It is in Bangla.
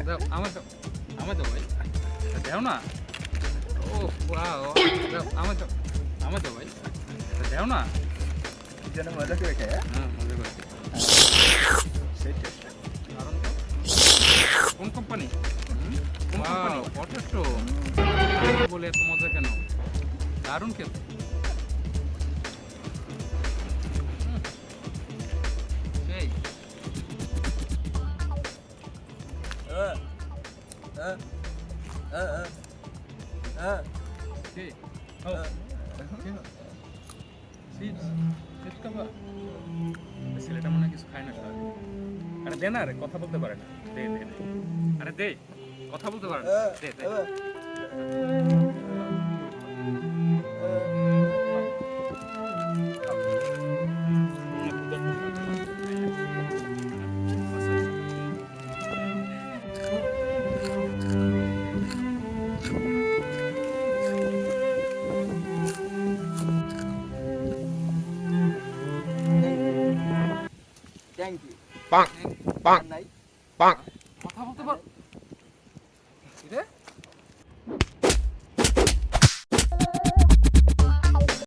দাও আমার দাও আমার দাও ভাই দাও না ও ওয়াও দাও আমার দাও ভাই দাও না যেন মজা করে খায় হ্যাঁ মজা করছি সেটা কারণ তো কোন কোম্পানি কোন কোম্পানি পটেটো বলে এত মজা কেন দারুণ খেতে সেই সেই ছেলেটা মনে হয় কিছু খায় না সারাদিন আরে দে না রে কথা বলতে পারে না দে দে দে আরে দে কথা বলতে পারে না দে দে thank you Bonk, bonk, bonk. কথা বলতে পার কি রে